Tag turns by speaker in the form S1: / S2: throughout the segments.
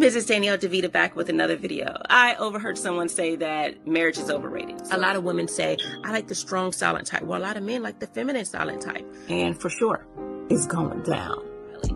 S1: This is Danielle DeVita back with another video. I overheard someone say that marriage is overrated. A lot of women say, I like the strong silent type. Well, a lot of men like the feminine silent type. And for sure, it's going down.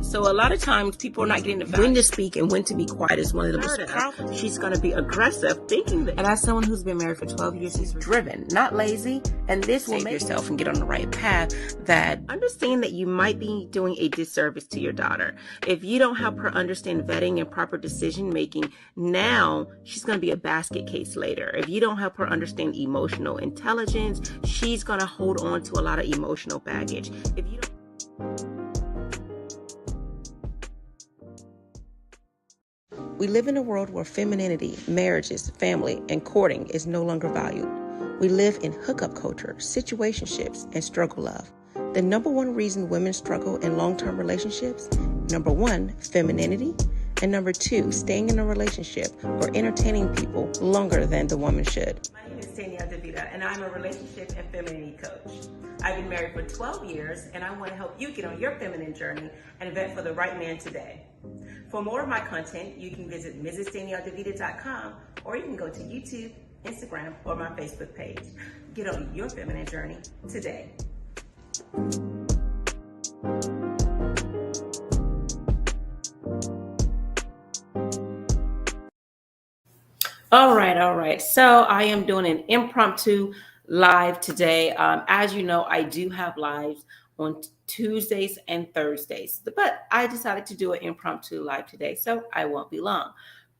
S1: So a lot of times people are not getting the value. When to speak and when to be quiet is one of the most powerful. She's going to be aggressive, thinking that. And as someone who's been married for 12 years, she's driven, not lazy. And this will make yourself and get on the right path. That understand that you might be doing a disservice to your daughter. If you don't help her understand vetting and proper decision making, now she's going to be a basket case later. If you don't help her understand emotional intelligence, she's going to hold on to a lot of emotional baggage. If you don't. We live in a world where femininity, marriages, family, and courting is no longer valued. We live in hookup culture, situationships, and struggle love. The number one reason women struggle in long-term relationships, number one, femininity, and number two, staying in a relationship or entertaining people longer than the woman should. My name is Danielle DeVita, and I'm a relationship and femininity coach. I've been married for 12 years, and I want to help you get on your feminine journey and vet for the right man today. For more of my content, you can visit mrsdanielledevita.com, or you can go to YouTube, Instagram, or my Facebook page. Get on your feminine journey today. All right. So I am doing an impromptu live today. As you know, I do have lives on Tuesdays and Thursdays, but I decided to do an impromptu live today, so I won't be long.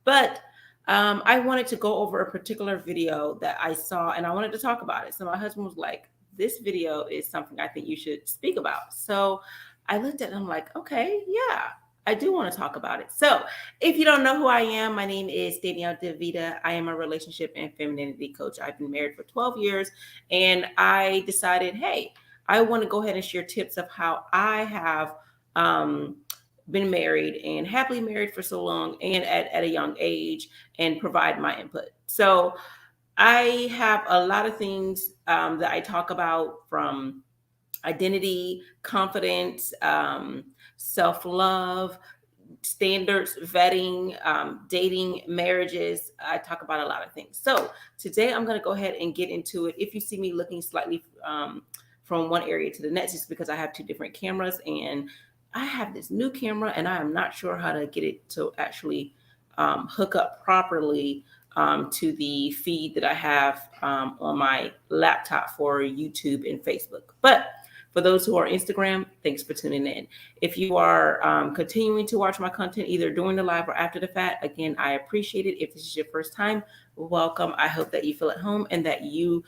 S1: But I wanted to go over a particular video that I saw, and I wanted to talk about it. So my husband was like, this video is something I think you should speak about. So I looked at it and I'm like, okay, yeah, I do want to talk about it. So if you don't know who I am, my name is Danielle DeVita. I am a relationship and femininity coach. I've been married for 12 years, and I decided, hey, I want to go ahead and share tips of how I have been married and happily married for so long and at a young age, and provide my input. So I have a lot of things that I talk about, from identity, confidence, self-love, standards, vetting, dating, marriages. I talk about a lot of things. So today I'm going to go ahead and get into it. If you see me looking slightly from one area to the next, it's because I have two different cameras, and I have this new camera and I am not sure how to get it to actually hook up properly to the feed that I have on my laptop for YouTube and Facebook. But for those who are Instagram, thanks for tuning in. If you are continuing to watch my content either during the live or after the fact, again, I appreciate it. If this is your first time, welcome. I hope that you feel at home and that you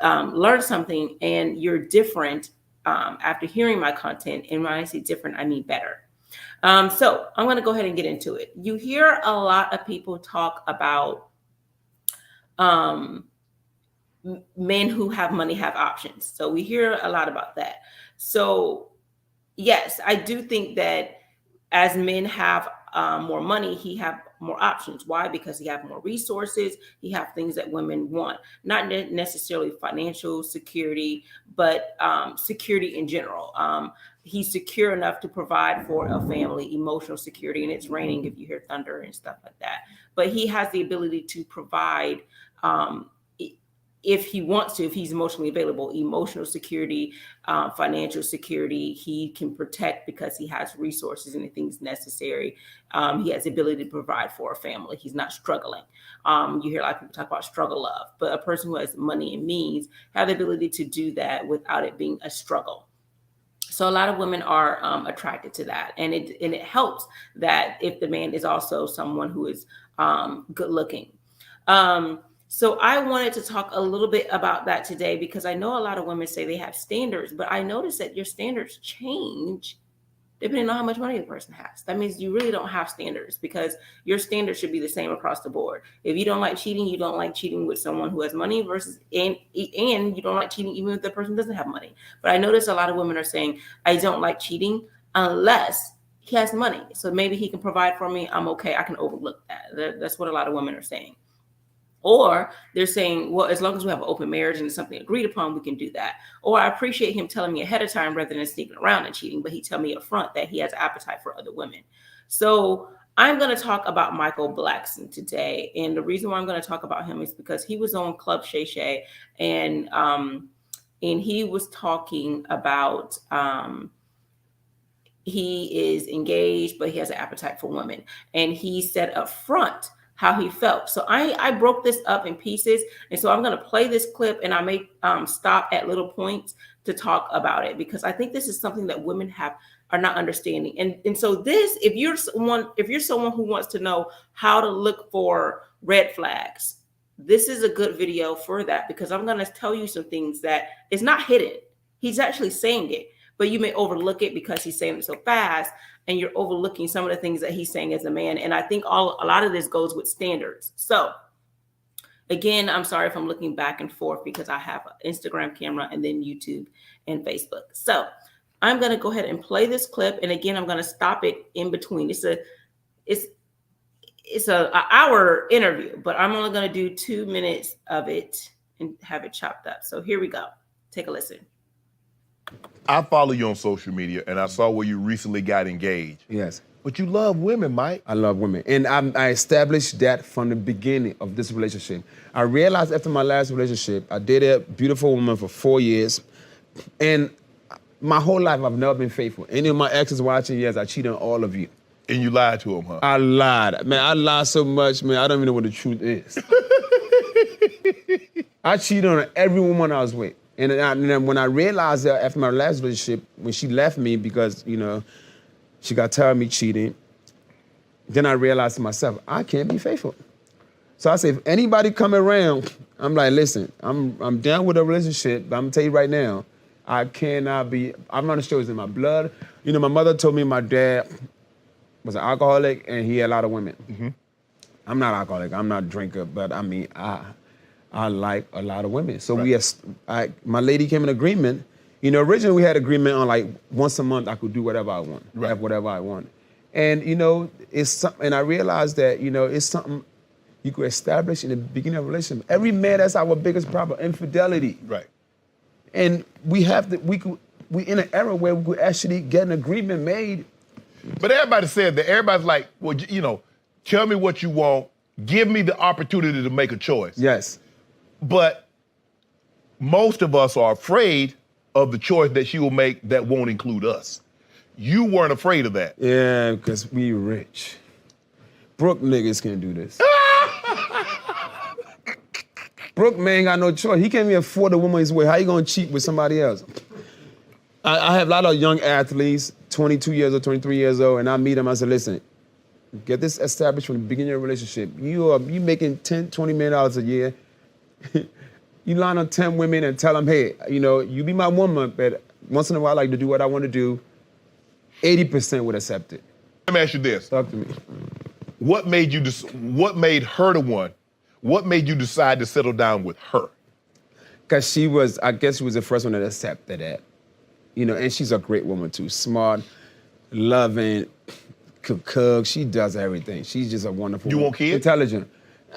S1: learn something and you're different after hearing my content. And when I say different, I mean better. So I'm going to go ahead and get into it. You hear a lot of people talk about men who have money have options. So we hear a lot about that. So yes, I do think that as men have more money, he have more options. Why? Because he have more resources. He have things that women want, not necessarily financial security, but security in general. He's secure enough to provide for a family, emotional security, and it's raining if you hear thunder and stuff like that. But he has the ability to provide, if he wants to, if he's emotionally available, emotional security, financial security. He can protect because he has resources and the things necessary. He has the ability to provide for a family. He's not struggling. You hear a lot of people talk about struggle love, but a person who has money and means have the ability to do that without it being a struggle. So a lot of women are attracted to that, and it helps that if the man is also someone who is good looking. So I wanted to talk a little bit about that today, because I know a lot of women say they have standards, but I noticed that your standards change depending on how much money the person has. That means you really don't have standards, because your standards should be the same across the board. If you don't like cheating, you don't like cheating with someone who has money versus, and you don't like cheating even if the person doesn't have money. But I notice a lot of women are saying, I don't like cheating unless he has money. So maybe he can provide for me. I'm okay. I can overlook that. That's what a lot of women are saying. Or they're saying, well, as long as we have an open marriage and it's something agreed upon, we can do that. Or I appreciate him telling me ahead of time rather than sneaking around and cheating, but he tell me up front that he has appetite for other women. So I'm going to talk about Michael Blackson today. And the reason why I'm going to talk about him is because he was on Club Shay Shay, and he was talking about he is engaged, but he has an appetite for women. And he said up front how he felt. So I broke this up in pieces. And so I'm going to play this clip, and I may stop at little points to talk about it, because I think this is something that women are not understanding. And so this, if you're someone who wants to know how to look for red flags, this is a good video for that, because I'm going to tell you some things that is not hidden. He's actually saying it, but you may overlook it because he's saying it so fast, and you're overlooking some of the things that he's saying as a man. And I think a lot of this goes with standards. So again, I'm sorry if I'm looking back and forth, because I have an Instagram camera and then YouTube and Facebook. So I'm going to go ahead and play this clip. And again, I'm going to stop it in between. It's an hour interview, but I'm only going to do 2 minutes of it and have it chopped up. So here we go. Take a listen.
S2: I follow you on social media, and I saw where you recently got engaged.
S3: Yes.
S2: But you love women, Mike.
S3: I love women. And I established that from the beginning of this relationship. I realized after my last relationship, I dated a beautiful woman for 4 years. And my whole life, I've never been faithful. Any of my exes watching, yes, I cheated on all of you.
S2: And you lied to him, huh?
S3: I lied. Man, I lied so much, man, I don't even know what the truth is. I cheated on every woman I was with. And then when I realized that after my last relationship, when she left me because, she got tired of me cheating, then I realized to myself, I can't be faithful. So I said, if anybody come around, I'm like, listen, I'm down with a relationship, but I'm gonna tell you right now, I cannot be, I'm not sure it's in my blood. My mother told me my dad was an alcoholic and he had a lot of women. Mm-hmm. I'm not alcoholic, I'm not a drinker, but I mean, I like a lot of women. So right. My lady came in agreement. Originally we had agreement on like once a month I could do whatever I want, right. Have whatever I want. And it's something, and I realized that, it's something you could establish in the beginning of a relationship. Every man, that's our biggest problem, infidelity.
S2: Right. And
S3: we in an era where we could actually get an agreement made.
S2: But everybody said that, everybody's like, well, tell me what you want, give me the opportunity to make a choice.
S3: Yes.
S2: But most of us are afraid of the choice that she will make that won't include us. You weren't afraid of that.
S3: Yeah, because we rich. Broke niggas can't do this. Broke man got no choice. He can't even afford a woman his way. How you gonna cheat with somebody else? I have a lot of young athletes, 22 years old, 23 years old, and I meet them, I say, listen, get this established from the beginning of your relationship. You making $10, $20 million a year. You line on 10 women and tell them, hey, you be my woman, but once in a while I like to do what I want to do. 80% would accept it.
S2: Let me ask you this.
S3: Talk to me.
S2: What made her the one? What made you decide to settle down with her?
S3: Because I guess she was the first one that accepted that. And she's a great woman too. Smart, loving, cook. She does everything. She's just a wonderful woman.
S2: You want kids?
S3: Intelligent.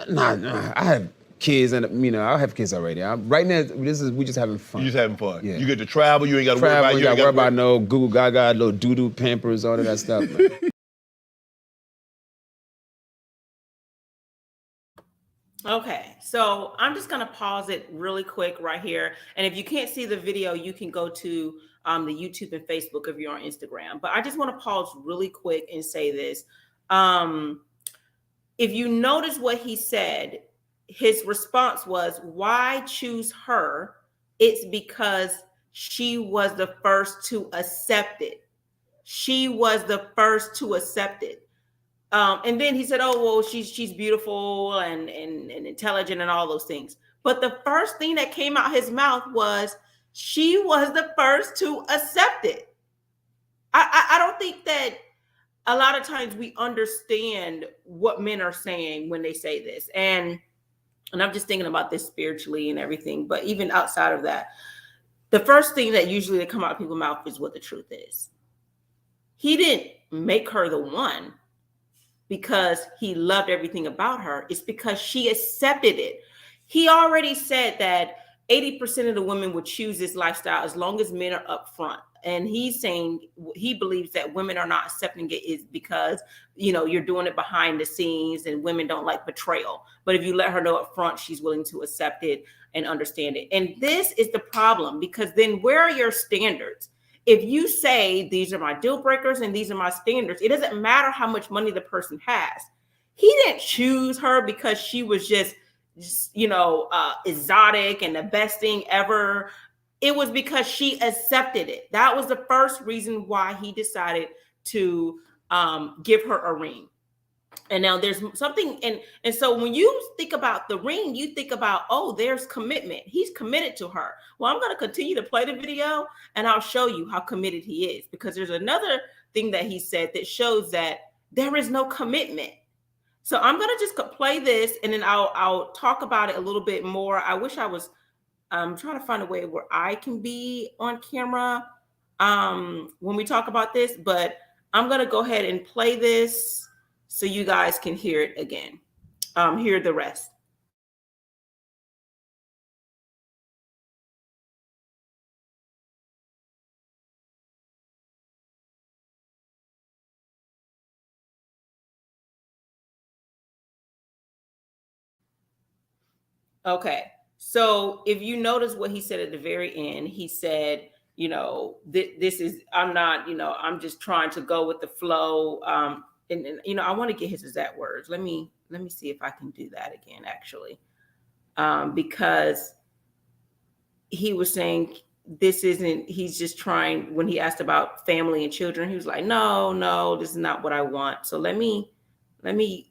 S3: Nah, I have kids, and I have kids already. Right now, we just having fun.
S2: You just having fun.
S3: Yeah.
S2: You get to travel. You ain't got to worry about.
S3: You got to worry about no Google Gaga, little doo-doo Pampers, all of that stuff. Man.
S1: Okay, so I'm just going to pause it really quick right here. And if you can't see the video, you can go to the YouTube and Facebook if you're on Instagram. But I just want to pause really quick and say this. If you notice what he said, his response was, why choose her? It's because she was the first to accept it. She was the first to accept it. And then he said, oh, well, she's beautiful and intelligent and all those things. But the first thing that came out his mouth was, she was the first to accept it. I don't think that a lot of times we understand what men are saying when they say this. And I'm just thinking about this spiritually and everything. But even outside of that, the first thing that usually come out of people's mouth is what the truth is. He didn't make her the one because he loved everything about her. It's because she accepted it. He already said that 80% of the women would choose this lifestyle as long as men are upfront. And he's saying he believes that women are not accepting it is because, you're doing it behind the scenes and women don't like betrayal. But if you let her know up front, she's willing to accept it and understand it. And this is the problem, because then where are your standards? If you say these are my deal breakers and these are my standards, it doesn't matter how much money the person has. He didn't choose her because she was just exotic and the best thing ever. It was because she accepted it. That was the first reason why he decided to give her a ring. And now there's something, and so when you think about the ring, you think about, oh, there's commitment. He's committed to her. Well, I'm going to continue to play the video and I'll show you how committed he is, because there's another thing that he said that shows that there is no commitment. So I'm going to just play this and then I'll talk about it a little bit more. I wish I was trying to find a way where I can be on camera when we talk about this, but I'm going to go ahead and play this so you guys can hear it again. Hear the rest. Okay, so if you notice what he said at the very end, he said, this is, I'm not, I'm just trying to go with the flow. And I want to get his exact words. Let me see if I can do that again, actually, because he was saying this isn't. He's just trying. When he asked about family and children, he was like, no, this is not what I want. So let me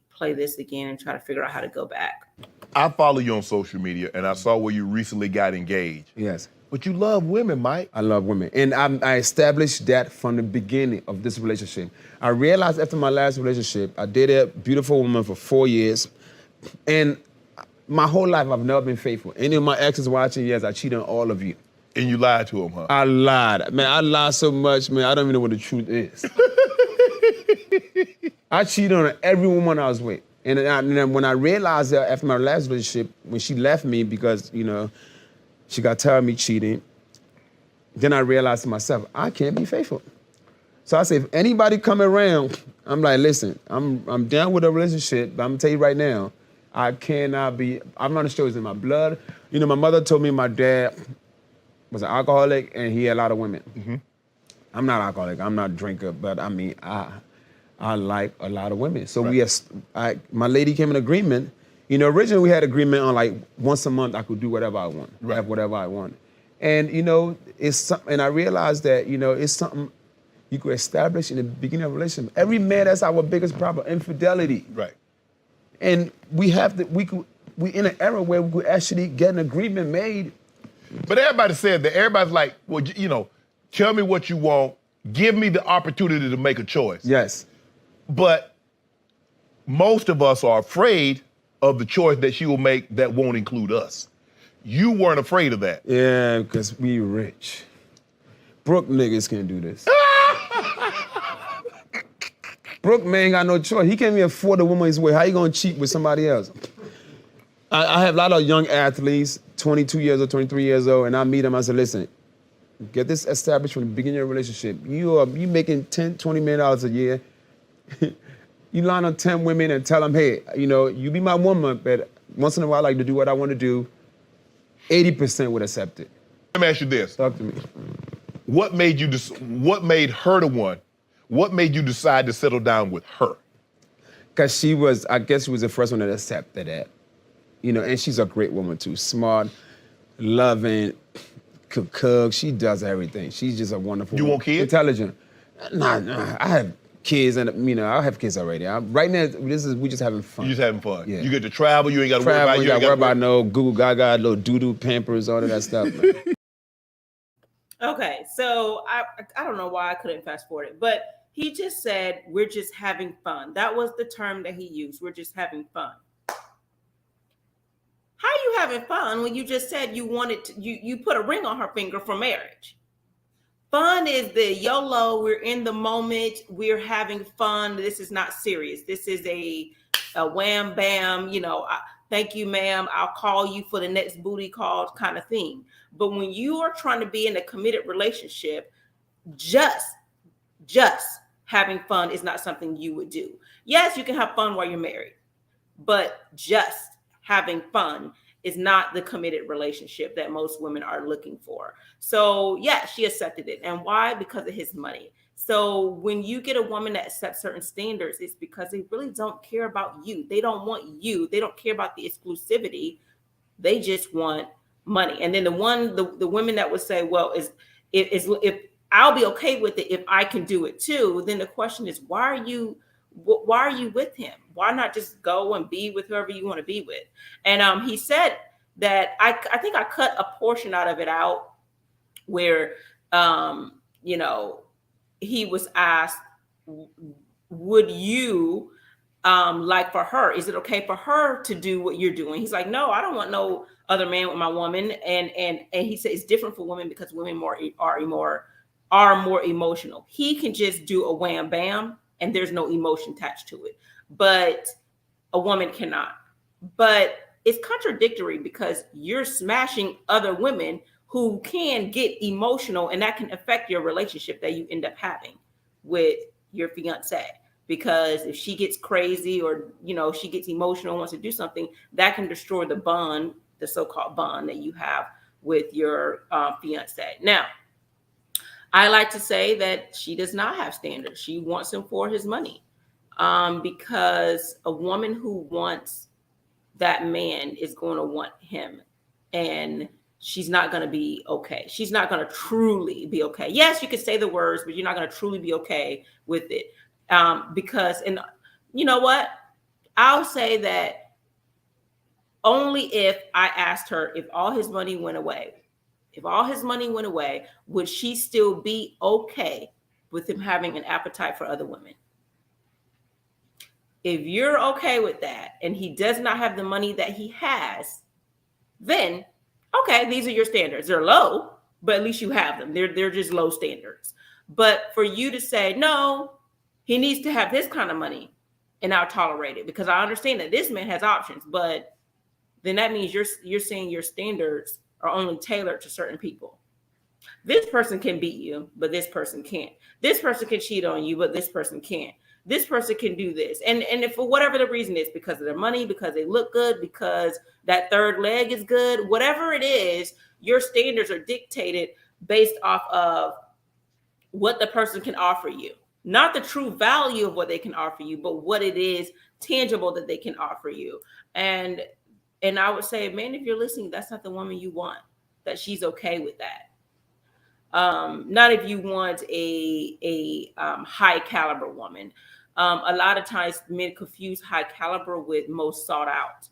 S1: play this again and try to figure out how to go back.
S2: I follow you on social media, and I saw where you recently got engaged.
S3: Yes.
S2: But you love women, Mike.
S3: I love women. And I established that from the beginning of this relationship. I realized after my last relationship, I dated a beautiful woman for 4 years. And my whole life, I've never been faithful. Any of my exes watching, yes, I cheated on all of you.
S2: And you lied to him, huh?
S3: I lied. Man, I lied so much, man, I don't even know what the truth is. I cheated on every woman I was with. And then when I realized that after my last relationship, when she left me because, she got tired of me cheating, then I realized to myself, I can't be faithful. So I said, if anybody come around, I'm like, listen, I'm down with a relationship, but I'm gonna tell you right now, I cannot be, I'm not sure it's in my blood. My mother told me my dad was an alcoholic and he had a lot of women. Mm-hmm. I'm not alcoholic, I'm not a drinker, but I like a lot of women. So right. My lady came in agreement. Originally we had agreement on like once a month I could do whatever I want,
S2: right.
S3: Have whatever I want. And it's something, and I realized that, it's something you could establish in the beginning of a relationship. Every man, that's our biggest problem, infidelity.
S2: Right.
S3: And we in an era where we could actually get an agreement made.
S2: But everybody said that, everybody's like, well, tell me what you want, give me the opportunity to make a choice.
S3: Yes.
S2: But most of us are afraid of the choice that she will make that won't include us. You weren't afraid of that.
S3: Yeah, because we rich. Broke niggas can't do this. Broke man ain't got no choice. He can't even afford a woman his way. How you gonna cheat with somebody else? I have a lot of young athletes, 22 years old, 23 years old, and I meet them, I say, listen, get this established from the beginning of your relationship. You making $10, $20 million a year. You line on 10 women and tell them, hey, you be my woman, but once in a while I like to do what I want to do. 80% would accept it.
S2: Let me ask you this.
S3: Talk to me.
S2: What made her the one? What made you decide to settle down with her?
S3: Because I guess she was the first one that accepted that. And she's a great woman too. Smart, loving, cook. She does everything. She's just a wonderful woman.
S2: You want kids?
S3: Intelligent. Nah, I have kids and, I have kids already. Right now, we just having fun.
S2: You just having fun.
S3: Yeah.
S2: You get to travel, you ain't got to worry about
S3: you ain't got to worry about no Google Gaga, little doo-doo Pampers, all of that stuff.
S1: Okay, so I don't know why I couldn't fast forward it, but he just said, we're just having fun. That was the term that he used. We're just having fun. How are you having fun when you just said you wanted to, you put a ring on her finger for marriage? Fun is the YOLO. We're in the moment. We're having fun. This is not serious. This is a wham bam. thank you, ma'am, I'll call you for the next booty call kind of thing. But when you are trying to be in a committed relationship, just having fun is not something you would do. Yes, you can have fun while you're married, but just having fun is not the committed relationship that most women are looking for. So yeah, she accepted it. And why? Because of his money. So when you get a woman that accepts certain standards, it's because they really don't care about you. They don't want you. They don't care about the exclusivity. They just want money. And then the women that would say, well, if I'll be okay with it if I can do it too, then the question is, why are you with him? Why not just go and be with whoever you want to be with? And he said that I think I cut a portion out of it out where he was asked, would you like for her, is it okay for her to do what you're doing? He's like, no, I don't want no other man with my woman. And he said it's different for women because women are more emotional. He can just do a wham bam and there's no emotion attached to it, but a woman cannot. But it's contradictory because you're smashing other women who can get emotional, and that can affect your relationship that you end up having with your fiance. Because if she gets crazy or she gets emotional, wants to do something, that can destroy the bond, the so-called bond that you have with your fiance. Now, I like to say that she does not have standards. She wants him for his money, because a woman who wants that man is going to want him, and she's not going to be okay. She's not going to truly be okay. Yes, you can say the words, but you're not going to truly be okay with it. Because, and you know what? I'll say that only if I asked her if all his money went away, would she still be okay with him having an appetite for other women? If you're okay with that and he does not have the money that he has, then okay, these are your standards. They're low, but at least you have them. They're just low standards. But for you to say, no, he needs to have this kind of money and I'll tolerate it, because I understand that this man has options, but then that means you're saying your standards are only tailored to certain people. This person can beat you, but this person can't. This person can cheat on you, but this person can't. This person can do this. And if for whatever the reason is, because of their money, because they look good, because that third leg is good, whatever it is, your standards are dictated based off of what the person can offer you. Not the true value of what they can offer you, but what it is tangible that they can offer you. And I would say, man, if you're listening, that's not the woman you want, that she's okay with that. Not if you want a high caliber woman. A lot of times men confuse high caliber with most sought out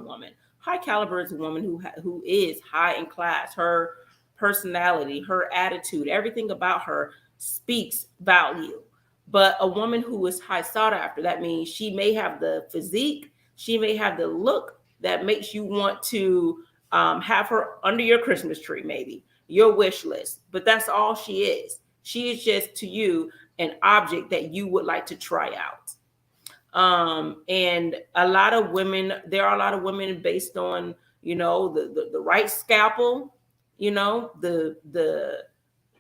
S1: woman. High caliber is a woman who is high in class. Her personality, her attitude, everything about her speaks value. But a woman who is high sought after, that means she may have the physique, she may have the look that makes you want to have her under your Christmas tree, maybe your wish list. But that's all she is. She is just to you an object that you would like to try out. And there are a lot of women based on, the right scalpel,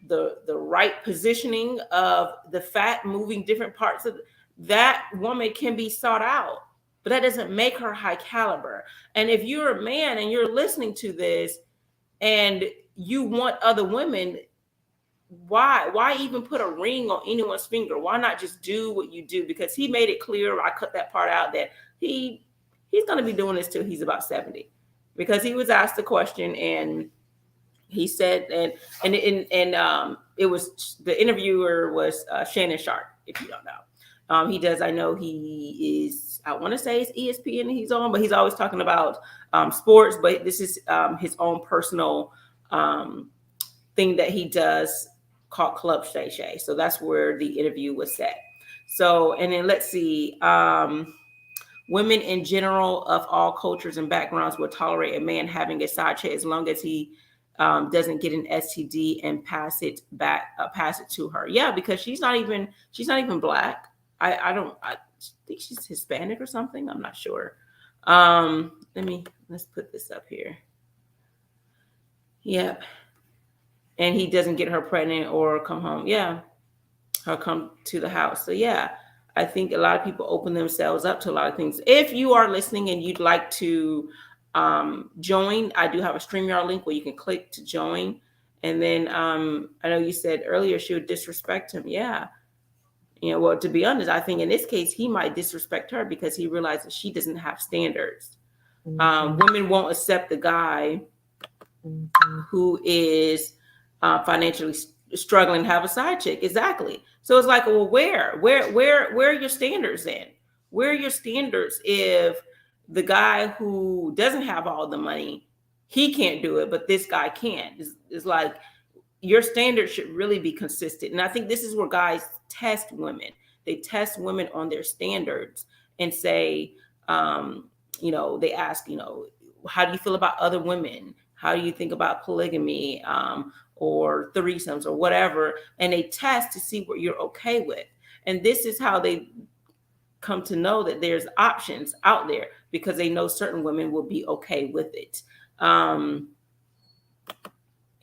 S1: the right positioning of the fat moving different parts of that woman can be sought out, but that doesn't make her high caliber. And if you're a man and you're listening to this and you want other women, why even put a ring on anyone's finger? Why not just do what you do? Because he made it clear, I cut that part out, that he's going to be doing this till he's about 70, because he was asked the question and he said, and it was, the interviewer was Shannon Sharp, if you don't know. He does, I know he is, I want to say it's ESPN he's on, but he's always talking about sports, but this is his own personal thing that he does called Club Shay Shay. So that's where the interview was set. So, and then let's see, women in general of all cultures and backgrounds will tolerate a man having a side chick as long as he doesn't get an STD and pass it to her. Yeah, because she's not even Black. I think she's Hispanic or something. I'm not sure. Let's put this up here. Yep. And he doesn't get her pregnant or come home. Yeah. Her come to the house. So yeah, I think a lot of people open themselves up to a lot of things. If you are listening and you'd like to join, I do have a StreamYard link where you can click to join. And then I know you said earlier she would disrespect him. Yeah. Well, to be honest, I think in this case, he might disrespect her because he realizes she doesn't have standards. Women won't accept the guy who is financially struggling to have a side chick. Exactly. So it's like, well, where are your standards then? Where are your standards if the guy who doesn't have all the money, he can't do it, but this guy can? It's like your standards should really be consistent. And I think this is where guys test women. They test women on their standards and say, they ask, how do you feel about other women? How do you think about polygamy or threesomes or whatever? And they test to see what you're okay with. And this is how they come to know that there's options out there because they know certain women will be okay with it.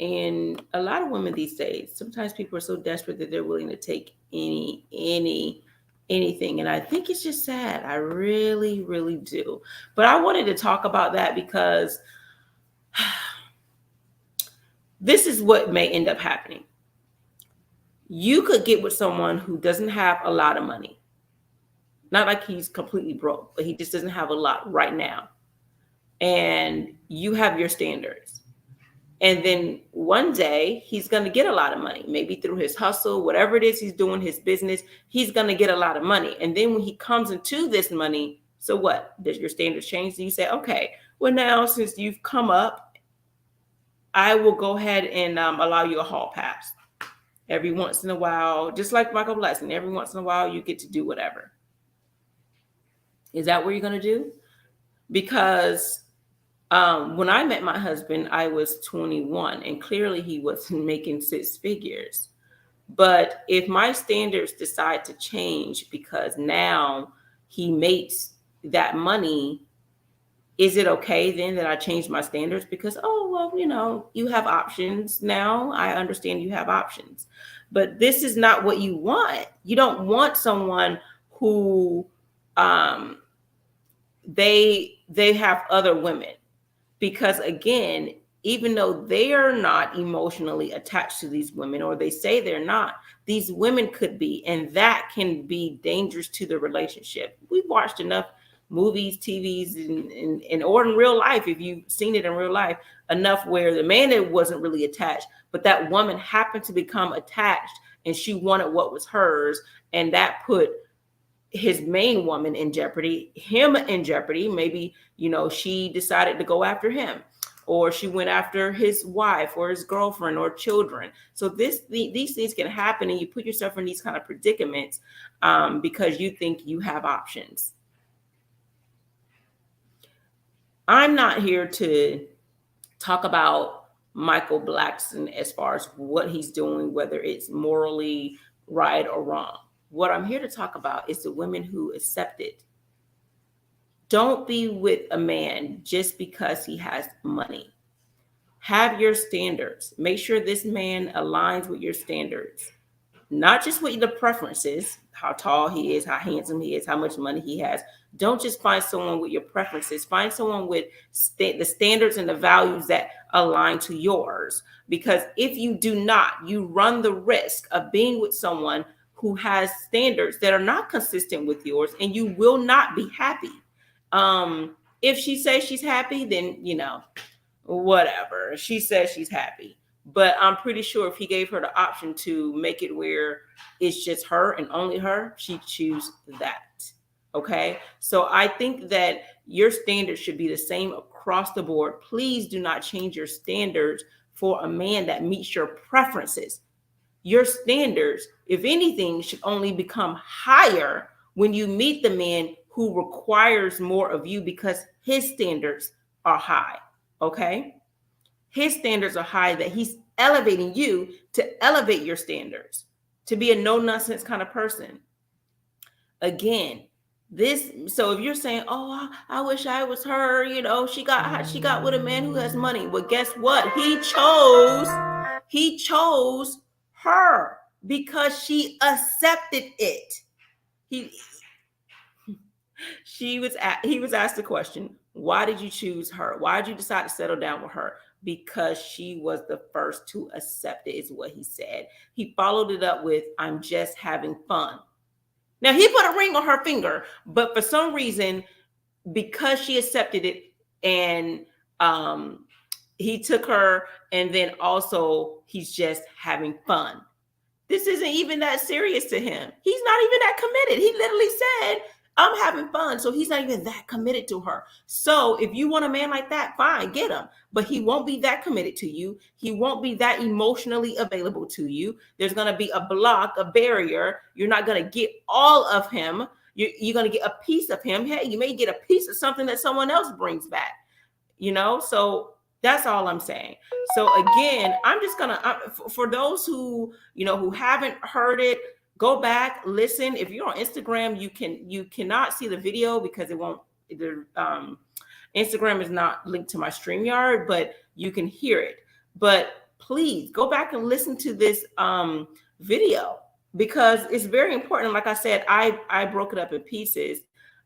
S1: And a lot of women these days, sometimes people are so desperate that they're willing to take anything. And I think it's just sad. I really, really do. But I wanted to talk about that because this is what may end up happening. You could get with someone who doesn't have a lot of money. Not like he's completely broke, but he just doesn't have a lot right now. And you have your standards. And then one day he's going to get a lot of money, maybe through his hustle, whatever it is he's doing, his business, he's going to get a lot of money. And then when he comes into this money, so what? Does your standards change? Do you say, okay, well now since you've come up, I will go ahead and allow you a hall pass. Every once in a while, just like Michael Blackson, every once in a while you get to do whatever. Is that what you're going to do? Because when I met my husband, I was 21 and clearly he was making six figures. But if my standards decide to change because now he makes that money, is it okay then that I change my standards? Because, you have options now. I understand you have options. But this is not what you want. You don't want someone who they have other women. Because again, even though they are not emotionally attached to these women, or they say they're not, these women could be, and that can be dangerous to the relationship. We've watched enough movies, TVs, or in real life, if you've seen it in real life, enough where the man wasn't really attached, but that woman happened to become attached and she wanted what was hers, and that put his main woman in jeopardy, him in jeopardy. Maybe, she decided to go after him, or she went after his wife or his girlfriend or children. So these things can happen, and you put yourself in these kind of predicaments because you think you have options. I'm not here to talk about Michael Blackson as far as what he's doing, whether it's morally right or wrong. What I'm here to talk about is the women who accept it. Don't be with a man just because he has money. Have your standards. Make sure this man aligns with your standards. Not just with the preferences, how tall he is, how handsome he is, how much money he has. Don't just find someone with your preferences. Find someone with the standards and the values that align to yours. Because if you do not, you run the risk of being with someone who has standards that are not consistent with yours, and you will not be happy. If she says she's happy, then, whatever. She says she's happy. But I'm pretty sure if he gave her the option to make it where it's just her and only her, she'd choose that. Okay. So I think that your standards should be the same across the board. Please do not change your standards for a man that meets your preferences. Your standards, if anything, should only become higher when you meet the man who requires more of you because his standards are high. Okay. His standards are high, that he's elevating you to elevate your standards, to be a no nonsense kind of person. Again, So if you're saying, oh, I wish I was her, you know, she got with a man who has money. Well, guess what? He chose her because she accepted it. He he was asked the question, why did you choose her? Why did you decide to settle down with her? Because she was the first to accept it, is what he said. He followed it up with, I'm just having fun. Now, he put a ring on her finger, but for some reason, because she accepted it, and he took her, and then also he's just having fun. This isn't even that serious to him. He's not even that committed. He literally said, I'm having fun. So he's not even that committed to her. So if you want a man like that, fine, get him. But he won't be that committed to you. He won't be that emotionally available to you. There's going to be a block, a barrier. You're not going to get all of him. You're going to get a piece of him. Hey, you may get a piece of something that someone else brings back, you know? So that's all I'm saying. So again, I'm just going to, for those who, you know, who haven't heard it, go back, listen. If you're on Instagram, you cannot see the video because it won't, Instagram is not linked to my StreamYard, but you can hear it. But please go back and listen to this video because it's very important. Like I said, I broke it up in pieces.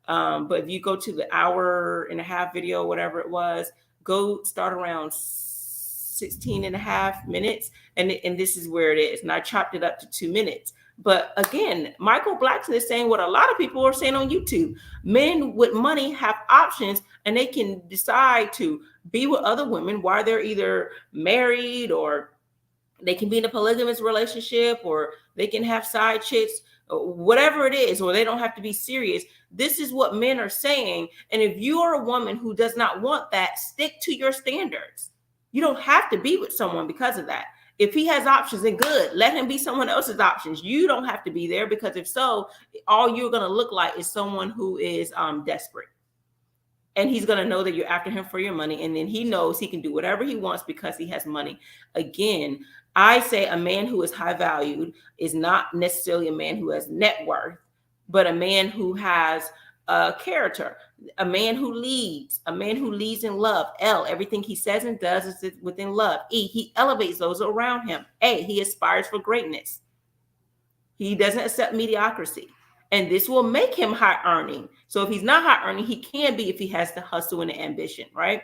S1: But if you go to the 1.5-hour video, whatever it was, go start around 16.5 minutes. And this is where it is. And I chopped it up to 2 minutes. But again, Michael Blackson is saying what a lot of people are saying on YouTube. Men with money have options and they can decide to be with other women while they're either married, or they can be in a polygamous relationship, or they can have side chicks, whatever it is, or they don't have to be serious. This is what men are saying. And if you are a woman who does not want that, stick to your standards. You don't have to be with someone because of that. If he has options, then good. Let him be someone else's options. You don't have to be there, because if so, all you're going to look like is someone who is desperate. And he's going to know that you're after him for your money. And then he knows he can do whatever he wants because he has money. Again, I say a man who is high valued is not necessarily a man who has net worth, but a man who has character, a man who leads in love. L, everything he says and does is within love. E, he elevates those around him. A, he aspires for greatness. He doesn't accept mediocrity. And this will make him high earning. So if he's not high earning, he can be if he has the hustle and the ambition, right?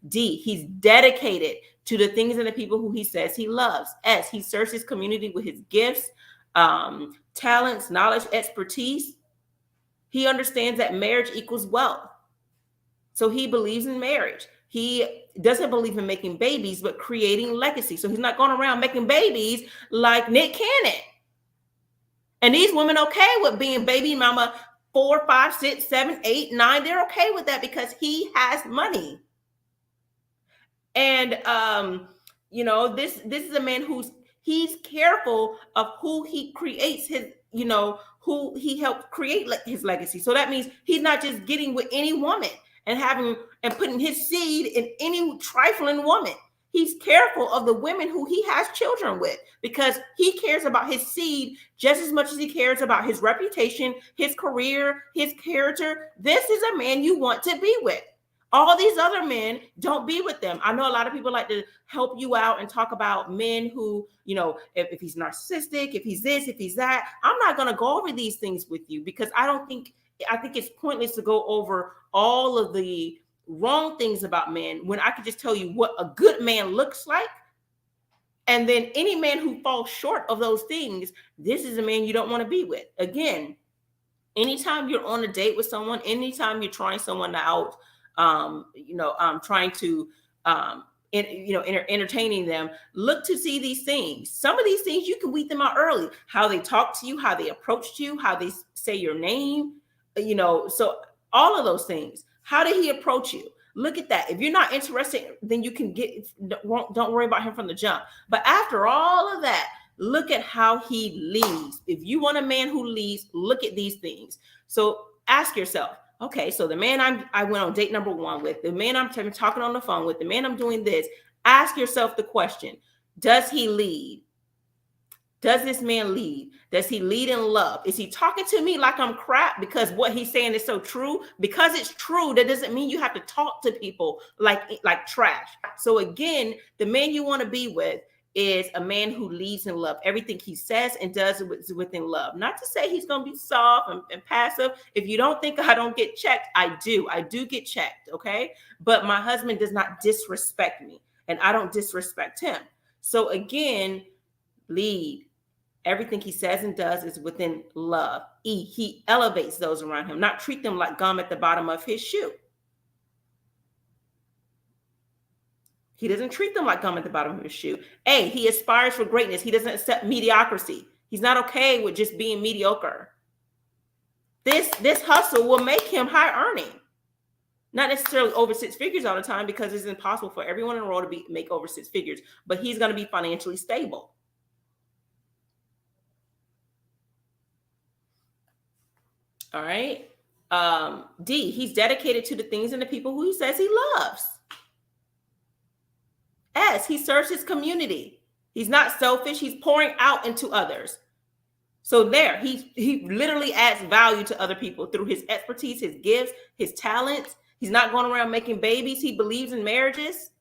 S1: D, he's dedicated to the things and the people who he says he loves. S, he serves his community with his gifts, talents, knowledge, expertise. He understands that marriage equals wealth. So he believes in marriage. He doesn't believe in making babies, but creating legacy. So he's not going around making babies like Nick Cannon. And these women okay with being baby mama 4, 5, 6, 7, 8, 9. They're okay with that because he has money. And you know, this is a man he's careful of who he creates his, you know, who he helped create his legacy. So that means he's not just getting with any woman and putting his seed in any trifling woman. He's careful of the women who he has children with, because he cares about his seed just as much as he cares about his reputation, his career, his character. This is a man you want to be with. All these other men, don't be with them. I know a lot of people like to help you out and talk about men who, you know, if he's narcissistic, if he's this, if he's that. I'm not going to go over these things with you, because I think it's pointless to go over all of the wrong things about men when I could just tell you what a good man looks like. And then any man who falls short of those things, this is a man you don't want to be with. Again, anytime you're on a date with someone, anytime you're trying someone out, trying to, entertaining them, look to see these things. Some of these things you can weed them out early. How they talk to you, how they approach you, how they say your name, so all of those things. How did he approach you? Look at that. If you're not interested, then you can don't worry about him from the jump. But after all of that, look at how he leads. If you want a man who leads, look at these things. So ask yourself, okay, so the man I went on date number 1 with, the man I'm talking on the phone with, the man I'm doing this, ask yourself the question, does he lead? Does this man lead? Does he lead in love? Is he talking to me like I'm crap because what he's saying is so true? Because it's true, that doesn't mean you have to talk to people like trash. So again, the man you want to be with is a man who leads in love. Everything he says and does is within love. Not to say he's going to be soft and passive. If you don't think I don't get checked, I do. I do get checked, okay? But my husband does not disrespect me, and I don't disrespect him. So again, lead. Everything he says and does is within love. He elevates those around him, not treat them like gum at the bottom of his shoe. He doesn't treat them like gum at the bottom of his shoe. A, he aspires for greatness. He doesn't accept mediocrity. He's not okay with just being mediocre. This hustle will make him high earning. Not necessarily over 6 figures all the time, because it's impossible for everyone in the world to make over 6 figures, but he's going to be financially stable. All right. D, he's dedicated to the things and the people who he says he loves. S, he serves his community. He's not selfish. He's pouring out into others. So there, he literally adds value to other people through his expertise, his gifts, his talents. He's not going around making babies. He believes in marriages.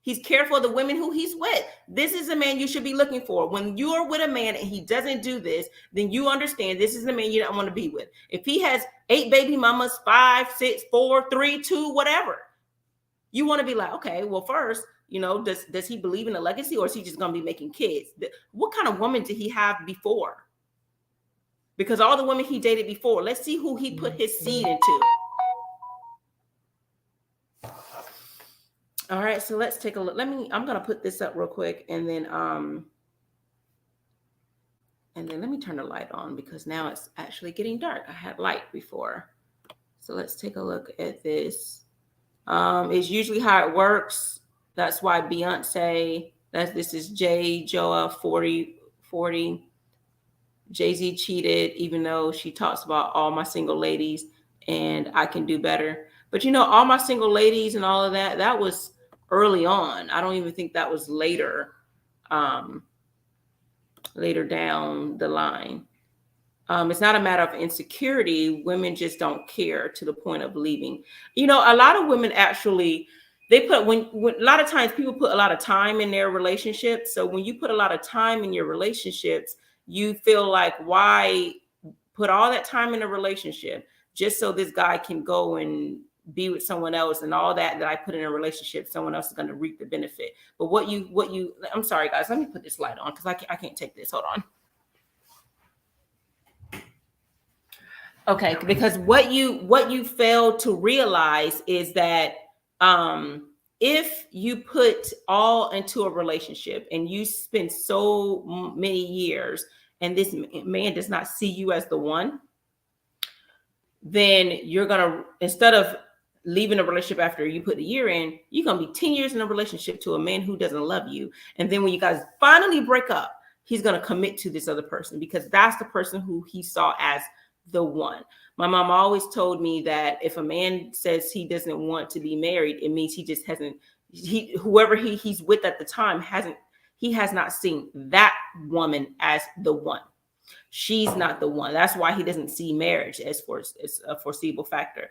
S1: He's careful of the women who he's with. This is a man you should be looking for. When you're with a man and he doesn't do this, then you understand this is the man you don't want to be with. If he has 8 baby mamas, 5, 6, 4, 3, 2, whatever, you want to be like, okay, well, first, does he believe in a legacy, or is he just going to be making kids? What kind of woman did he have before? Because all the women he dated before, let's see who he put his seed into. All right, so let's take a look. I'm going to put this up real quick, and then let me turn the light on, because now it's actually getting dark. I had light before. So let's take a look at this. It's usually how it works. That's why Beyonce, this is J Joa 40. Jay-Z cheated, even though she talks about all my single ladies and I can do better. But all my single ladies and all of that was early on. I don't even think that was later down the line. It's not a matter of insecurity. Women just don't care to the point of leaving. A lot of women actually, they put, when a lot of times people put a lot of time in their relationships. So when you put a lot of time in your relationships, you feel like, why put all that time in a relationship just so this guy can go and be with someone else, and all that I put in a relationship, someone else is going to reap the benefit. But I'm sorry guys, let me put this light on, because I can't take this. Hold on. Okay, because what you fail to realize is that if you put all into a relationship and you spend so many years and this man does not see you as the one, then you're gonna, instead of leaving a relationship after you put a year in, you're gonna be 10 years in a relationship to a man who doesn't love you. And then when you guys finally break up, he's gonna commit to this other person, because that's the person who he saw as the one. My mom always told me that if a man says he doesn't want to be married, it means he just hasn't, whoever he's with at the time has not seen that woman as the one. She's not the one. That's why he doesn't see marriage as a foreseeable factor.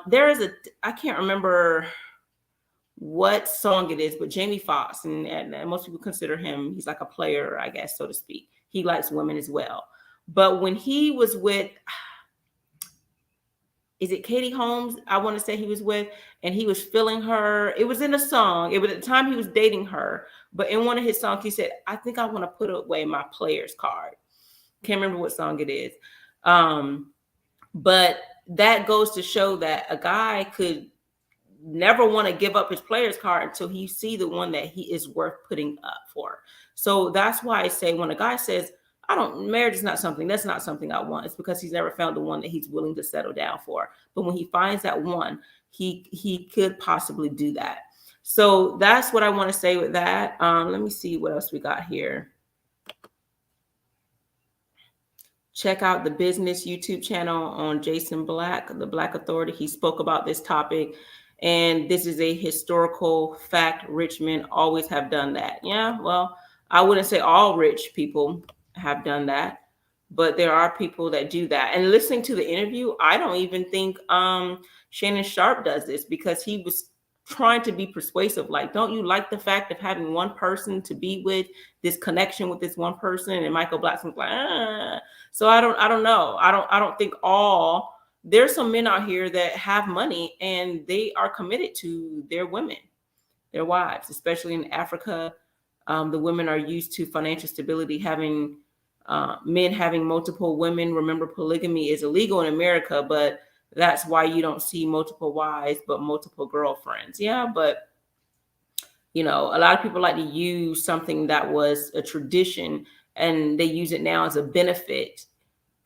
S1: There is I can't remember what song it is, but Jamie Foxx, and most people consider him, he's like a player, I guess, so to speak. He likes women as well. But when he was with, is it Katie Holmes? I want to say he was with, and he was feeling her. It was in a song. It was at the time he was dating her. But in one of his songs, he said, I think I want to put away my player's card. Can't remember what song it is. But that goes to show that a guy could never want to give up his player's card until he see the one that he is worth putting up for. So that's why I say, when a guy says, marriage is not something, that's not something I want, it's because he's never found the one that he's willing to settle down for. But when he finds that one, he could possibly do that. So that's what I want to say with that. Let me see what else we got here. Check out the business YouTube channel on Jason Black, the Black Authority. He spoke about this topic, and this is a historical fact. Rich men always have done that. Yeah, well, I wouldn't say all rich people. have done that, but there are people that do that. And listening to the interview, I don't even think Shannon Sharp does this, because he was trying to be persuasive. Like, don't you like the fact of having one person to be with, this connection with this one person? And Michael Blackson was like, ah. So I don't know. I don't think there's some men out here that have money and they are committed to their women, their wives, especially in Africa. The women are used to financial stability, having men having multiple women. Remember, polygamy is illegal in America, but that's why you don't see multiple wives, but multiple girlfriends. Yeah, but a lot of people like to use something that was a tradition and they use it now as a benefit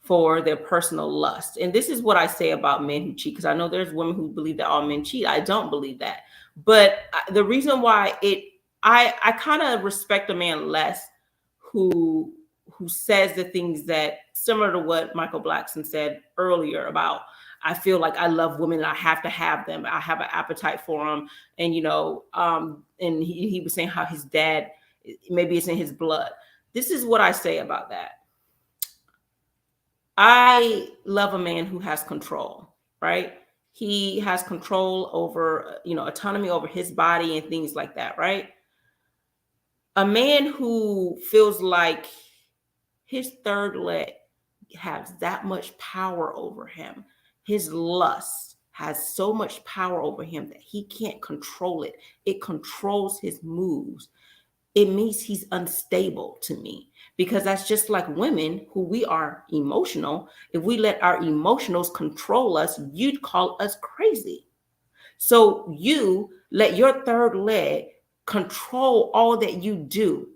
S1: for their personal lust. And this is what I say about men who cheat, because I know there's women who believe that all men cheat. I don't believe that. But the reason why I kind of respect a man less who says the things that, similar to what Michael Blackson said earlier about, I feel like I love women and I have to have them. I have an appetite for them. And, and he was saying how his dad, maybe it's in his blood. This is what I say about that. I love a man who has control, right? He has control over, autonomy over his body and things like that, right? A man who feels like his third leg has that much power over him, his lust has so much power over him that he can't control it. It controls his moves. It means he's unstable to me, because that's just like women who we are emotional. If we let our emotionals control us, you'd call us crazy. So you let your third leg control all that you do.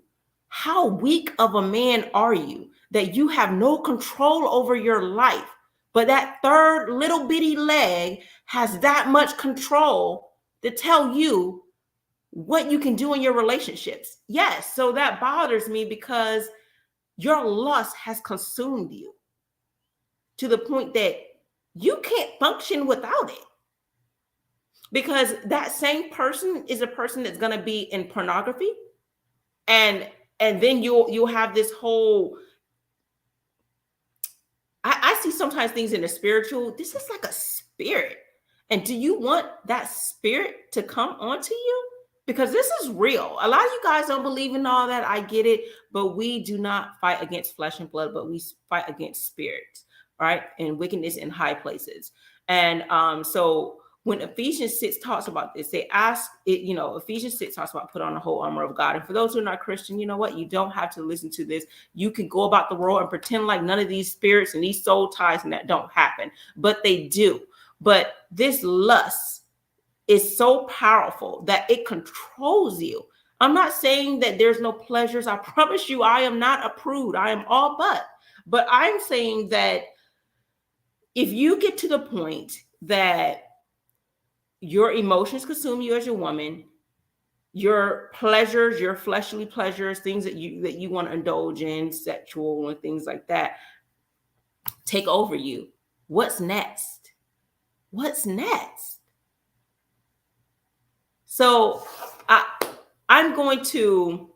S1: How weak of a man are you that you have no control over your life, but that third little bitty leg has that much control to tell you what you can do in your relationships? Yes. So that bothers me, because your lust has consumed you to the point that you can't function without it. Because that same person is a person that's going to be in pornography, and then you'll have this whole, I see sometimes things in the spiritual. This is like a spirit. And do you want that spirit to come onto you? Because this is real. A lot of you guys don't believe in all that. I get it. But we do not fight against flesh and blood, but we fight against spirits, right? And wickedness in high places. And so when Ephesians 6 talks about this, they ask it, Ephesians 6 talks about put on the whole armor of God. And for those who are not Christian, you know what? You don't have to listen to this. You can go about the world and pretend like none of these spirits and these soul ties and that don't happen, but they do. But this lust is so powerful that it controls you. I'm not saying that there's no pleasures. I promise you, I am not a prude. I am all but I'm saying that if you get to the point that your emotions consume you as a woman, your pleasures, your fleshly pleasures, things that you want to indulge in, sexual and things like that, take over you. What's next? What's next? So I'm going to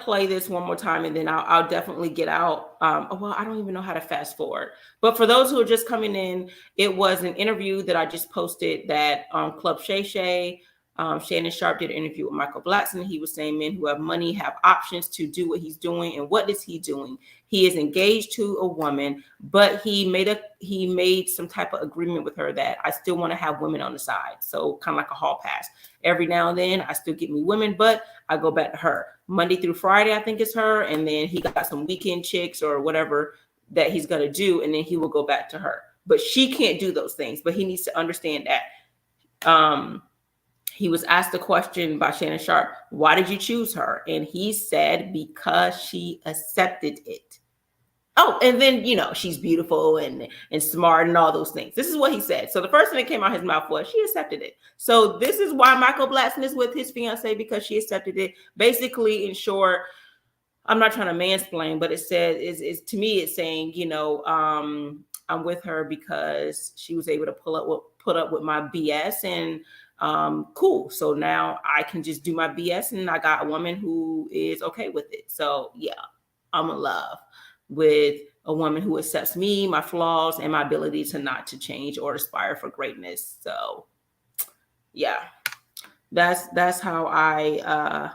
S1: play this one more time, and then I'll definitely get out. Well, I don't even know how to fast forward. But for those who are just coming in, it was an interview that I just posted that Club Shay Shay, Shannon Sharp did an interview with Michael Blackson. He was saying men who have money have options to do what he's doing. And what is he doing? He is engaged to a woman, but he made some type of agreement with her that I still want to have women on the side. So kind of like a hall pass. Every now and then I still get me women, but I go back to her. Monday through Friday, I think it's her. And then he got some weekend chicks or whatever that he's going to do. And then he will go back to her. But she can't do those things. But he needs to understand that. He was asked a question by Shannon Sharp, why did you choose her? And he said, because she accepted it. Oh, and then, she's beautiful and smart and all those things. This is what he said. So the first thing that came out his mouth was, she accepted it. So this is why Michael Blackson is with his fiance, because she accepted it. Basically, in short, I'm not trying to mansplain, but it says, to me, it's saying, I'm with her because she was able to put up with my BS, and Cool. So now I can just do my BS, and I got a woman who is okay with it. So yeah, I'm in love with a woman who accepts me, my flaws, and my ability to not to change or aspire for greatness. So yeah, that's how I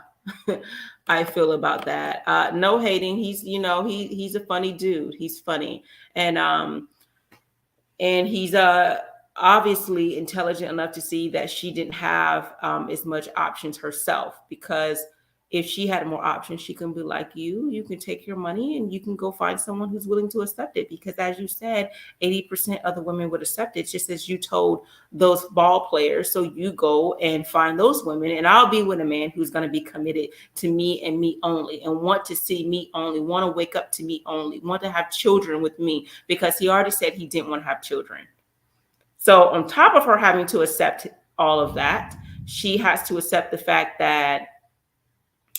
S1: I feel about that. No hating. He's, he's a funny dude. He's funny. And he's obviously intelligent enough to see that she didn't have as much options herself, because if she had more options, she can be like, you can take your money and you can go find someone who's willing to accept it. Because as you said, 80% of the women would accept it, just as you told those ball players. So you go and find those women, and I'll be with a man who's going to be committed to me and me only, and want to see me only, want to wake up to me only, want to have children with me, because he already said he didn't want to have children. So on top of her having to accept all of that, she has to accept the fact that,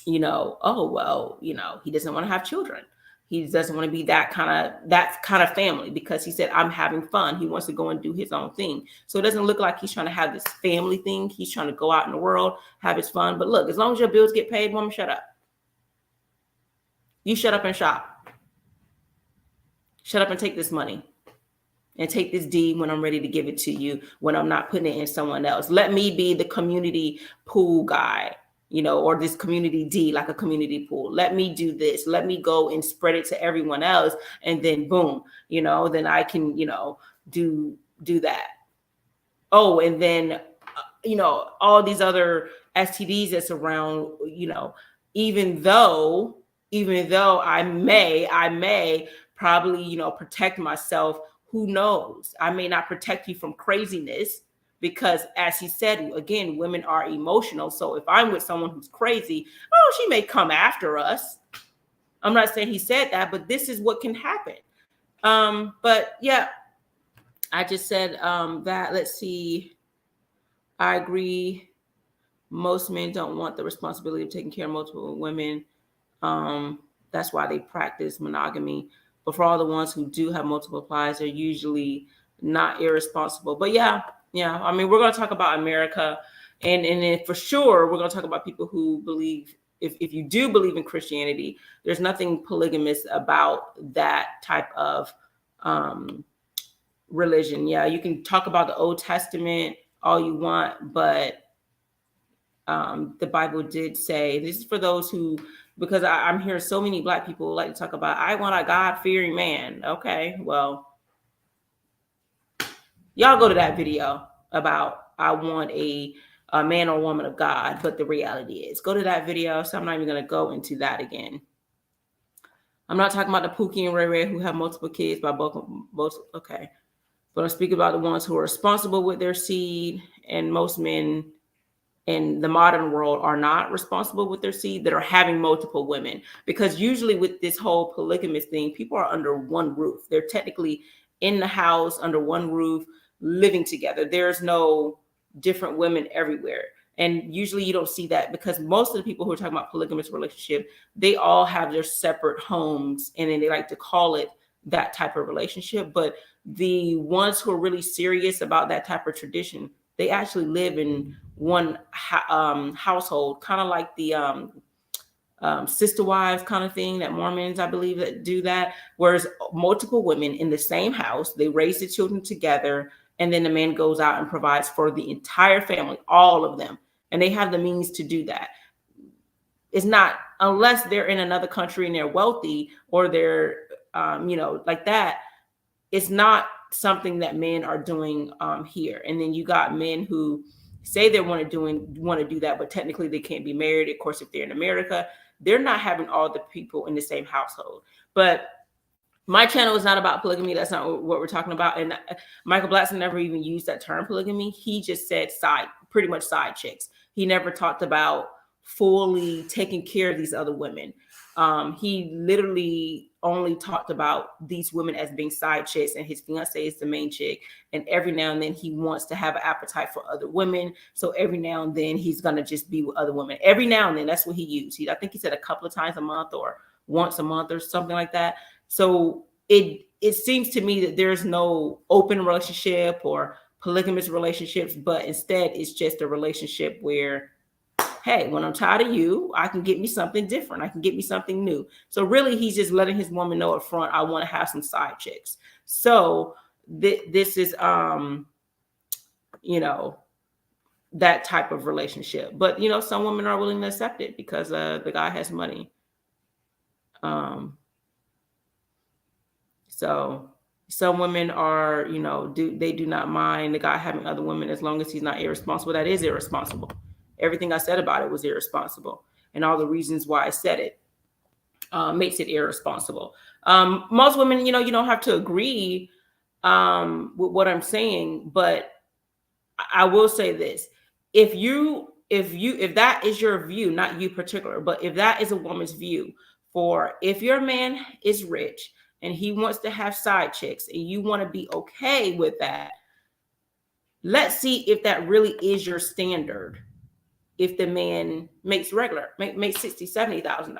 S1: he doesn't want to have children. He doesn't want to be that kind of family, because he said, I'm having fun. He wants to go and do his own thing. So it doesn't look like he's trying to have this family thing. He's trying to go out in the world, have his fun. But look, as long as your bills get paid, woman, shut up. You shut up and shop. Shut up and take this money. And take this D when I'm ready to give it to you, when I'm not putting it in someone else. Let me be the community pool guy, or this community D, like a community pool. Let me do this. Let me go and spread it to everyone else. And then boom, then I can, do that. Oh, and then, all these other STDs that's around, even though I may probably, protect myself. Who knows? I may not protect you from craziness, because as he said, again, women are emotional. So if I'm with someone who's crazy, she may come after us. I'm not saying he said that, but this is what can happen. But yeah, I just said that. Let's see. I agree. Most men don't want the responsibility of taking care of multiple women. That's why they practice monogamy. But for all the ones who do have multiple supplies, they're usually not irresponsible. But yeah. I mean, we're going to talk about America, and then for sure, we're going to talk about people who believe, if you do believe in Christianity, there's nothing polygamous about that type of religion. Yeah, you can talk about the Old Testament all you want, but the Bible did say, this is for those who, because I'm hearing so many Black people like to talk about, I want a God-fearing man. Okay, well, y'all go to that video about I want a man or woman of God, but the reality is, go to that video. So I'm not even going to go into that again. I'm not talking about the Pookie and Ray Ray who have multiple kids by both. Okay. But I'm speaking about the ones who are responsible with their seed, and most men in the modern world are not responsible with their seed, that are having multiple women. Because usually with this whole polygamous thing, people are under one roof. They're technically in the house under one roof, living together. There's no different women everywhere. And usually you don't see that, because most of the people who are talking about polygamous relationship, they all have their separate homes, and then they like to call it that type of relationship. But the ones who are really serious about that type of tradition, they actually live in one household, kind of like the sister wives kind of thing that Mormons, I believe, that do that. Whereas multiple women in the same house, they raise the children together, and then the man goes out and provides for the entire family, all of them. And they have the means to do that. It's not, unless they're in another country and they're wealthy, or they're, like that, it's not something that men are doing here. And then you got men who say they want to do that, but technically they can't be married. Of course, if they're in America, they're not having all the people in the same household. But my channel is not about polygamy. That's not what we're talking about. And Michael Blackson never even used that term polygamy. He just said pretty much side chicks. He never talked about fully taking care of these other women. He literally only talked about these women as being side chicks, and his fiance is the main chick. And every now and then he wants to have an appetite for other women. So every now and then he's going to just be with other women. Every now and then, that's what he used. I think he said a couple of times a month, or once a month, or something like that. So it seems to me that there's no open relationship or polygamous relationships, but instead it's just a relationship where, hey, when I'm tired of you, I can get me something different. I can get me something new. So really, he's just letting his woman know up front, I want to have some side chicks. So this is, that type of relationship. But, some women are willing to accept it because the guy has money. So some women are, do not mind the guy having other women as long as he's not irresponsible. That is irresponsible. Everything I said about it was irresponsible. And all the reasons why I said it makes it irresponsible. Most women, you don't have to agree with what I'm saying, but I will say this. If that is your view, not you particular, but if that is a woman's view, for if your man is rich and he wants to have side chicks and you want to be okay with that, let's see if that really is your standard. If the man makes $60,000, $70,000,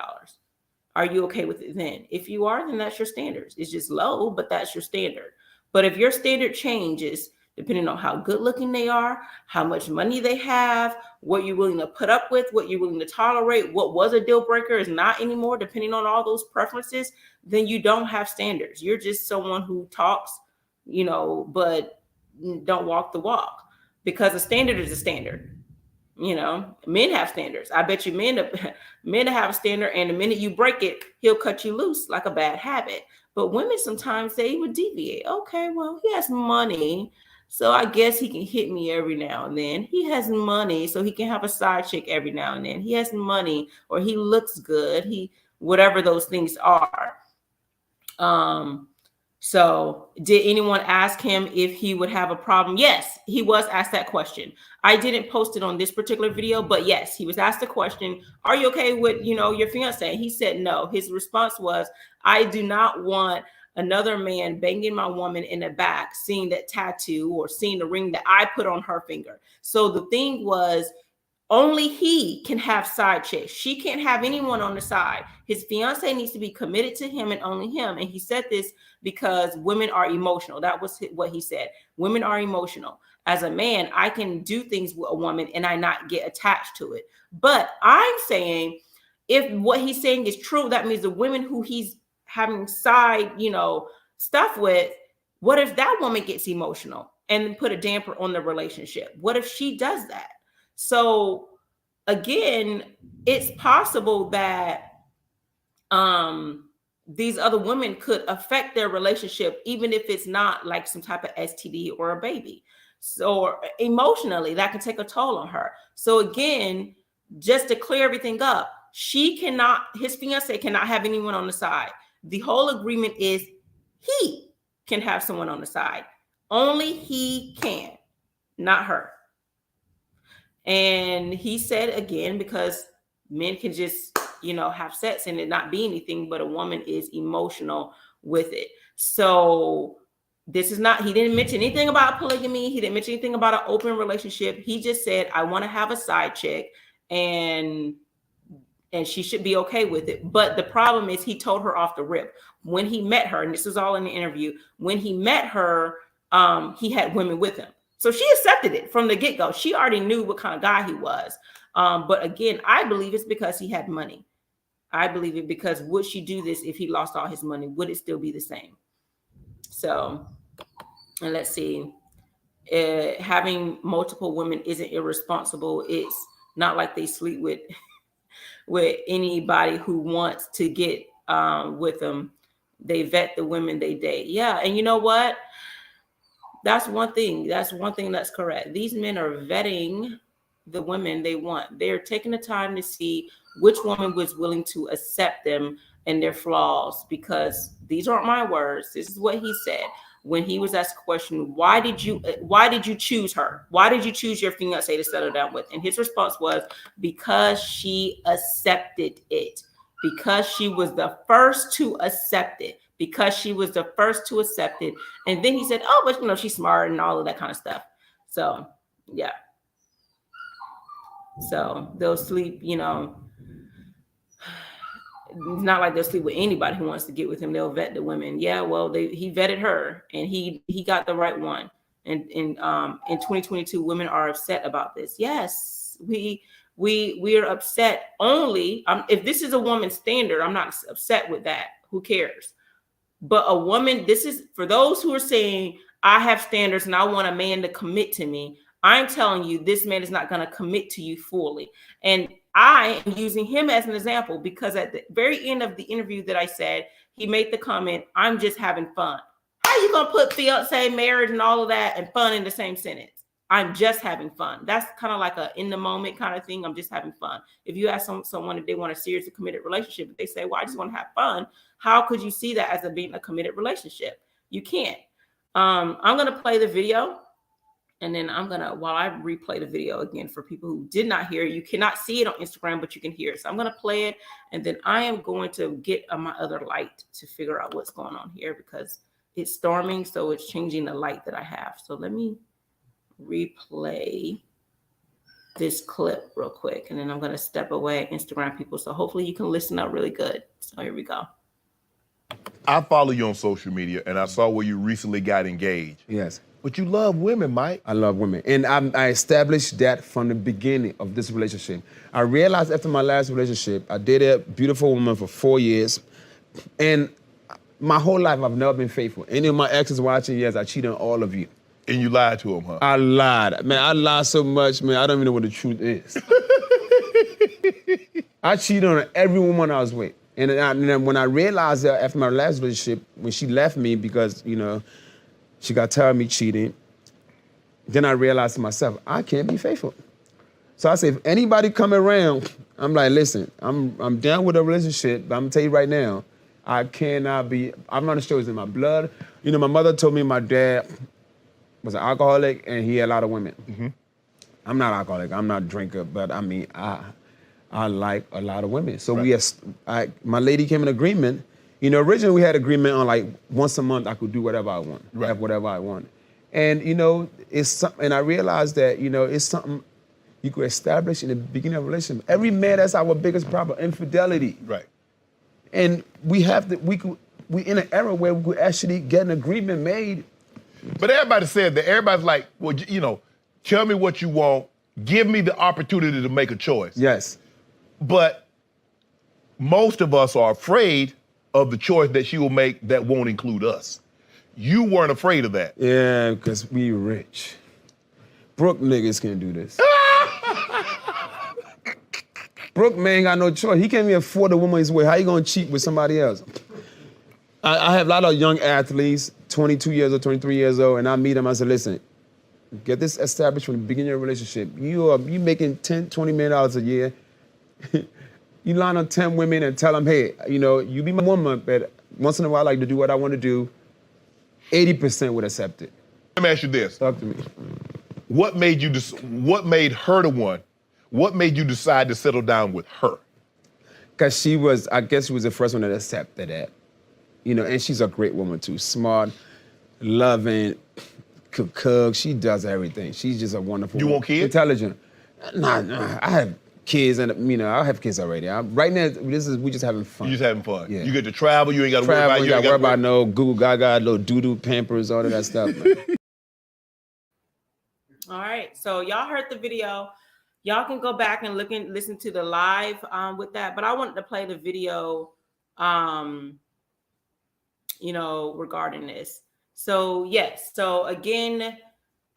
S1: are you okay with it then? If you are, then that's your standards. It's just low, but that's your standard. But if your standard changes depending on how good looking they are, how much money they have, what you're willing to put up with, what you're willing to tolerate, what was a deal breaker is not anymore, depending on all those preferences, then you don't have standards. You're just someone who talks, but don't walk the walk, because a standard is a standard. Men have standards. I bet you men have a standard, and the minute you break it, he'll cut you loose like a bad habit. But women, sometimes they would deviate. Okay, well, he has money, so I guess he can hit me every now and then. He has money, so he can have a side chick every now and then. He has money, or he looks good. Whatever those things are. So did anyone ask him if he would have a problem? Yes, he was asked that question. I didn't post it on this particular video, but yes, he was asked the question, are you okay with, your fiance? He said no. His response was, I do not want another man banging my woman in the back, seeing that tattoo or seeing the ring that I put on her finger. So the thing was, only he can have side chicks. She can't have anyone on the side. His fiance needs to be committed to him and only him. And he said this because women are emotional. That was what he said. Women are emotional. As a man, I can do things with a woman and I not get attached to it. But I'm saying, if what he's saying is true, that means the women who he's having side, stuff with, what if that woman gets emotional and put a damper on the relationship? What if she does that? So again, it's possible that these other women could affect their relationship, even if it's not like some type of STD or a baby. So emotionally, that can take a toll on her. So again, just to clear everything up, his fiance cannot have anyone on the side. The whole agreement is he can have someone on the side. Only he can, not her. And he said, again, because men can just, have sex and it not be anything, but a woman is emotional with it. So this is not, he didn't mention anything about polygamy. He didn't mention anything about an open relationship. He just said, I want to have a side chick and she should be okay with it. But the problem is, he told her off the rip when he met her, and this was all in the interview, when he met her, he had women with him. So she accepted it from the get-go. She already knew what kind of guy he was. But again, I believe it's because he had money. I believe it because would she do this if he lost all his money? Would it still be the same? So, and let's see. Having multiple women isn't irresponsible. It's not like they sleep with anybody who wants to get with them. They vet the women they date. Yeah, and you know what? That's one thing. That's correct. These men are vetting the women they want. They're taking the time to see which woman was willing to accept them and their flaws, because these aren't my words. This is what he said when he was asked a question, why did you choose her? Why did you choose your fiance to settle down with? And his response was, because she accepted it. Because she was the first to accept it. And then he said, oh, but she's smart and all of that kind of stuff. So yeah. So they'll sleep, it's not like they'll sleep with anybody who wants to get with him. They'll vet the women. Yeah, well, he vetted her and he got the right one. And in 2022, women are upset about this. Yes, we are upset only. If this is a woman's standard, I'm not upset with that. Who cares? But a woman, this is for those who are saying, I have standards and I want a man to commit to me. I'm telling you, this man is not going to commit to you fully. And I am using him as an example because at the very end of the interview that I said, he made the comment, I'm just having fun. How are you going to put fiance, marriage, and all of that and fun in the same sentence? I'm just having fun. That's kind of like a in the moment kind of thing. I'm just having fun. If you ask someone if they want a serious committed relationship, if they say, well, I just want to have fun. How could you see that as being a committed relationship? You can't. I'm going to play the video. And then I'm going to, while I replay the video again for people who did not hear it, you cannot see it on Instagram, but you can hear it. So I'm going to play it. And then I am going to get on my other light to figure out what's going on here because it's storming. So it's changing the light that I have. So let me replay this clip real quick. And then I'm going to step away, Instagram people. So hopefully you can listen up really good. So here we go.
S2: I follow you on social media, and I saw where you recently got engaged.
S3: Yes.
S2: But you love women, Mike.
S3: I love women. And I established that from the beginning of this relationship. I realized after my last relationship, I dated a beautiful woman for 4 years. And my whole life, I've never been faithful. Any of my exes watching, yes, I cheated on all of you.
S2: And you lied to him, huh?
S3: I lied. Man, I lied so much, man, I don't even know what the truth is. I cheated on every woman I was with. And then when I realized that after my last relationship, when she left me because, you know, she got tired of me cheating, then I realized to myself, I can't be faithful. So I said, if anybody come around, I'm like, listen, I'm down with a relationship, but I'm gonna tell you right now, I cannot be, I'm not sure it's in my blood. You know, my mother told me my dad was an alcoholic and he had a lot of women. Mm-hmm. I'm not alcoholic, I'm not a drinker, but I mean, I like a lot of women. So right. My lady came in agreement. You know, originally we had agreement on like once a month I could do whatever I want, right. Have whatever I want. And you know, it's something, and I realized that, you know, it's something you could establish in the beginning of a relationship. Every man, that's our biggest problem, infidelity.
S2: Right. And
S3: we in an era where we could actually get an agreement made.
S2: But everybody said that, everybody's like, well, you know, tell me what you want, give me the opportunity to make a choice.
S3: Yes.
S2: But most of us are afraid of the choice that she will make that won't include us. You weren't afraid of that.
S3: Yeah, because we rich. Broke niggas can't do this. Broke man got no choice. He can't even afford a woman his way. How you gonna cheat with somebody else? I have a lot of young athletes, 22 years old, 23 years old, and I meet them, I said, listen, get this established from the beginning of your relationship. You making $10, $20 million a year. You line on 10 women and tell them, hey, you know, you be my woman, but once in a while I like to do what I want to do. 80% would accept it.
S2: Let me ask you this.
S3: Talk to me.
S2: What made her the one? What made you decide to settle down with her?
S3: Because I guess she was the first one that accepted that. You know, and she's a great woman too. Smart, loving, cook. She does everything. She's just a wonderful woman.
S2: You want kids?
S3: Intelligent. Nah, I have kids, and you know, I have kids already. Right now, we just having fun.
S2: You just having fun.
S3: Yeah.
S2: You get to travel. You ain't got to worry about.
S3: You ain't got to worry about no Google Gaga, little doo-doo Pampers, all of that stuff.
S1: All right, so y'all heard the video. Y'all can go back and listen to the live with that. But I wanted to play the video, you know, regarding this. So yes, so again,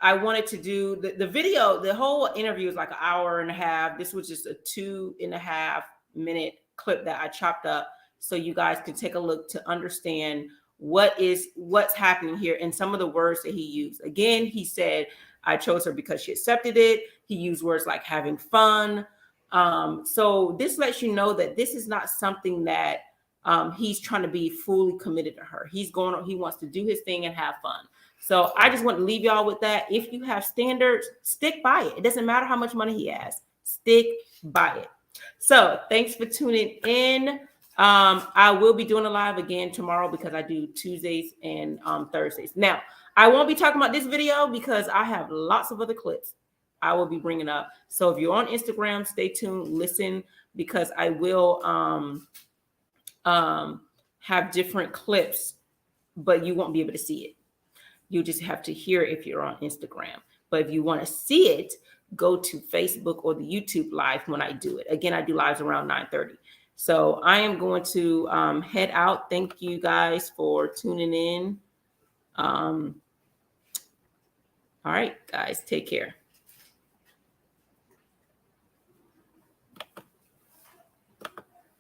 S1: I wanted to do the video. The whole interview is like an hour and a half. This was just a 2.5 minute clip that I chopped up so you guys can take a look to understand what's happening here and some of the words that he used. Again, he said, I chose her because she accepted it. He used words like having fun. So this lets you know that this is not something that he's trying to be fully committed to her. He wants to do his thing and have fun. So I just want to leave y'all with that. If you have standards, stick by it. It doesn't matter how much money he has. Stick by it. So thanks for tuning in. I will be doing a live again tomorrow because I do Tuesdays and Thursdays. Now, I won't be talking about this video because I have lots of other clips I will be bringing up. So if you're on Instagram, stay tuned, listen, because I will have different clips, but you won't be able to see it. You just have to hear it if you're on Instagram. But if you want to see it, go to Facebook or the YouTube live when I do it. Again, I do lives around 9:30. So I am going to head out. Thank you guys for tuning in. All right, guys, take care.